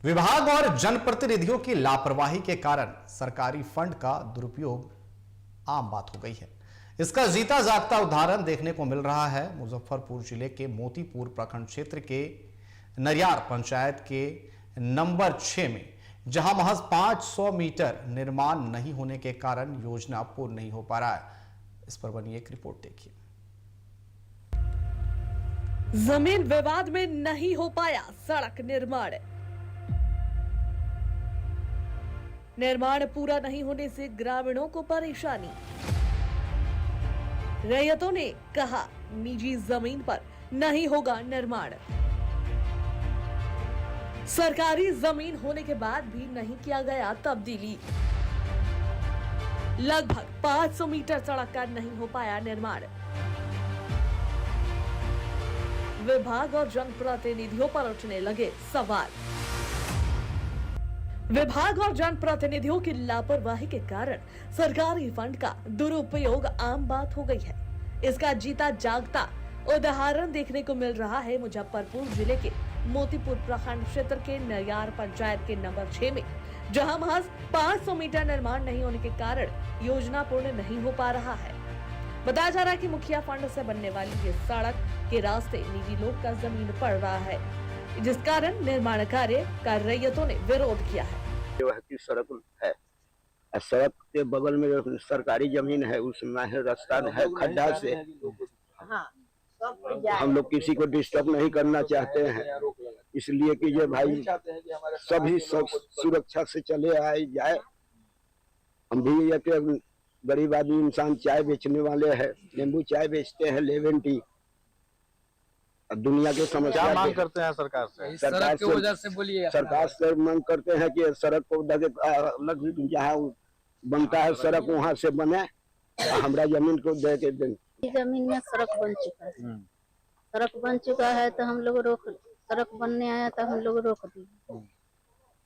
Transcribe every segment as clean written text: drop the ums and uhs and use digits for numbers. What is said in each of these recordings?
विभाग और जनप्रतिनिधियों की लापरवाही के कारण सरकारी फंड का दुरुपयोग आम बात हो गई है। इसका जीता जागता उदाहरण देखने को मिल रहा है मुजफ्फरपुर जिले के मोतीपुर प्रखंड क्षेत्र के नरियार पंचायत के नंबर 6 में, जहां महज 500 मीटर निर्माण नहीं होने के कारण योजना पूर्ण नहीं हो पा रहा है। इस पर बनी एक रिपोर्ट देखिए। जमीन विवाद में नहीं हो पाया सड़क निर्माण पूरा नहीं होने से ग्रामीणों को परेशानी। रैयतों ने कहा निजी जमीन पर नहीं होगा निर्माण। सरकारी जमीन होने के बाद भी नहीं किया गया तब्दीली। लगभग 500 मीटर सड़क का नहीं हो पाया निर्माण। विभाग और जनप्रतिनिधियों पर उठने लगे सवाल। विभाग और जनप्रतिनिधियों की लापरवाही के कारण सरकारी फंड का दुरुपयोग आम बात हो गई है। इसका जीता जागता उदाहरण देखने को मिल रहा है मुजफ्फरपुर जिले के मोतीपुर प्रखंड क्षेत्र के नरियार पंचायत के नंबर 6 में, जहां महज 500 मीटर निर्माण नहीं होने के कारण योजना पूर्ण नहीं हो पा रहा है। बताया जा रहा है कि मुखिया फंड से बनने वाली ये सड़क के रास्ते निजी लोग का जमीन पड़ रहा है, जिस कारण निर्माण कार्य का रैयतों ने विरोध किया है। सड़क है, सड़क के बगल में जो सरकारी जमीन है उसमें है रास्ता है खड्डा से। हम लोग किसी को डिस्टर्ब नहीं करना चाहते हैं, इसलिए कि ये भाई सभी सुरक्षा से चले आए जाए। हम भी एक गरीब आदमी इंसान चाय बेचने वाले हैं, नींबू चाय बेचते हैं, लेमन टी। दुनिया के समस्या क्या मांग करते हैं सरकार से? सरकार की वजह से बोलिए। सरकार से मांग करते हैं कि सड़क को अलग जहाँ बनता है सड़क वहाँ से बने, हमारा जमीन को दे के दें। जमीन में सड़क बन चुका है, सड़क बन चुका है तो हम लोग सड़क बनने आया तो हम लोग रोक दिए।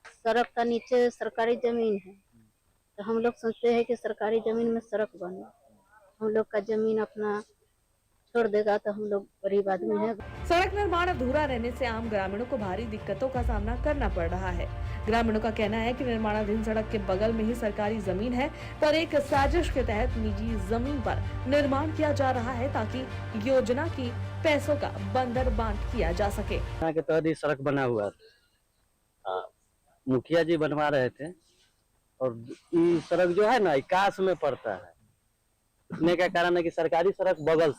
सड़क का नीचे सरकारी जमीन है तो हम लोग सोचते हैं कि सरकारी जमीन में सड़क बने, हम लोग का जमीन अपना छोड़ देगा तो हम लोग गरीब आदमी हैं। सड़क निर्माण अधूरा रहने से आम ग्रामीणों को भारी दिक्कतों का सामना करना पड़ रहा है। ग्रामीणों का कहना है कि निर्माणाधीन सड़क के बगल में ही सरकारी जमीन है, पर एक साजिश के तहत निजी जमीन पर निर्माण किया जा रहा है ताकि योजना की पैसों का बंदर बांट किया जा सके। के तहत ही सड़क बना हुआ था, मुखिया जी बनवा रहे थे और ये सड़क जो है ना काश में पड़ता है। इतने का कारण है कि सरकारी सड़क बगल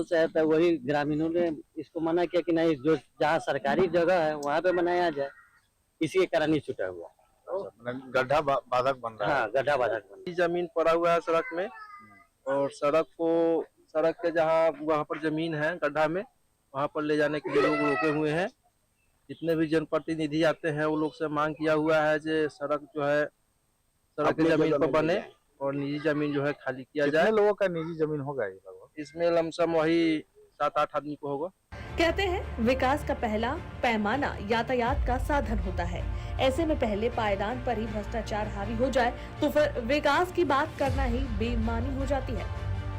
से है तो वही ग्रामीणों ने इसको मना किया कि नहीं, जो जहाँ सरकारी जगह है वहाँ पे बनाया जाए, इसी के कारण ही छूटा हुआ। गड्ढा बाधक बन रहा है। हाँ, गड्ढा बाधक बन रहा है। जमीन पड़ा हुआ है सड़क में, और सड़क के जहाँ वहाँ पर जमीन है गड्ढा में, वहाँ पर ले जाने के लिए लोग रोके हुए हैं। जितने भी जनप्रतिनिधि आते हैं वो लोग से मांग किया हुआ है कि सड़क जो है सड़क की जमीन पर बने और निजी जमीन जो है खाली किया जाए। कितने लोगों का निजी जमीन होगा ये लगभग? इसमें लमसम वही 7-8 आदमी को होगा। कहते हैं विकास का पहला पैमाना यातायात का साधन होता है। ऐसे में पहले पायदान पर ही भ्रष्टाचार हावी हो जाए तो फिर विकास की बात करना ही बेईमानी हो जाती है।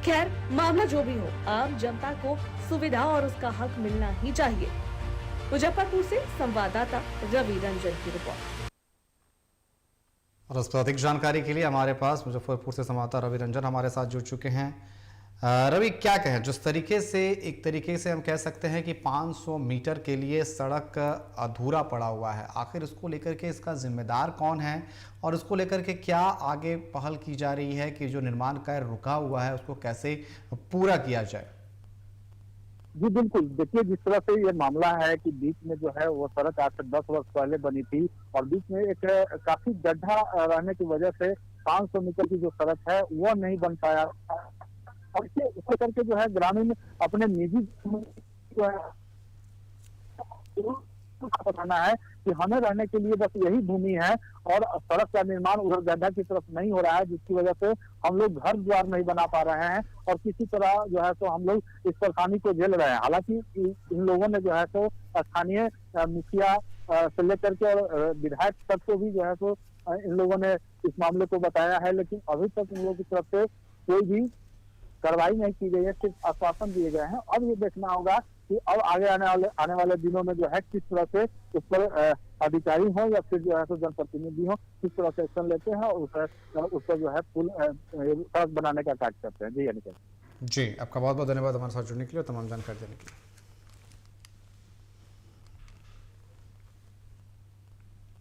खैर, मामला जो भी हो, आम जनता को सुविधा और उसका हक मिलना ही चाहिए। मुजफ्फरपुर से संवाददाता रवि रंजन की रिपोर्ट। और इस पर अधिक जानकारी के लिए हमारे पास मुजफ्फरपुर से संवाददाता रवि रंजन हमारे साथ जुड़ चुके हैं। रवि, क्या कहें, जिस तरीके से एक तरीके से हम कह सकते हैं कि 500 मीटर के लिए सड़क अधूरा पड़ा हुआ है, आखिर इसको लेकर के इसका जिम्मेदार कौन है और इसको लेकर के क्या आगे पहल की जा रही है कि जो निर्माण कार्य रुका हुआ है उसको कैसे पूरा किया जाए? जी बिल्कुल, देखिए जिस तरह से ये मामला है कि बीच में जो है वो सड़क आज से 10 वर्ष पहले बनी थी और बीच में एक काफी गड्ढा रहने की वजह से 500 मीटर की जो सड़क है वो नहीं बन पाया और इसको करके जो है ग्रामीण अपने निजी जो है बताना है कि हमें रहने के लिए बस यही भूमि है और सड़क का निर्माण उधर गड्ढा की तरफ नहीं हो रहा है, जिसकी वजह से हम लोग घर द्वार नहीं बना पा रहे हैं और किसी तरह जो है तो हम लोग इस परेशानी को झेल रहे हैं। हालांकि इन लोगों ने जो है तो स्थानीय मुखिया से लेकर के और विधायक तक को भी जो है तो इन लोगों ने इस मामले को बताया है, लेकिन अभी तक इन लोगों की तरफ से कोई भी कार्रवाई नहीं की गई है, सिर्फ आश्वासन दिए गए हैं। अब ये देखना होगा कि अब आगे आने वाले दिनों में जो है किस तरह से उस पर अधिकारी हो या फिर जो है तो जनप्रतिनिधि हो, किस तरह से एक्शन लेते हैं और उस पर जो है पुल सड़क बनाने का कार्य करते हैं। जी अनिकेत जी, आपका बहुत बहुत धन्यवाद हमारे साथ जुड़ने के लिए और तमाम जानकारी देने के लिए।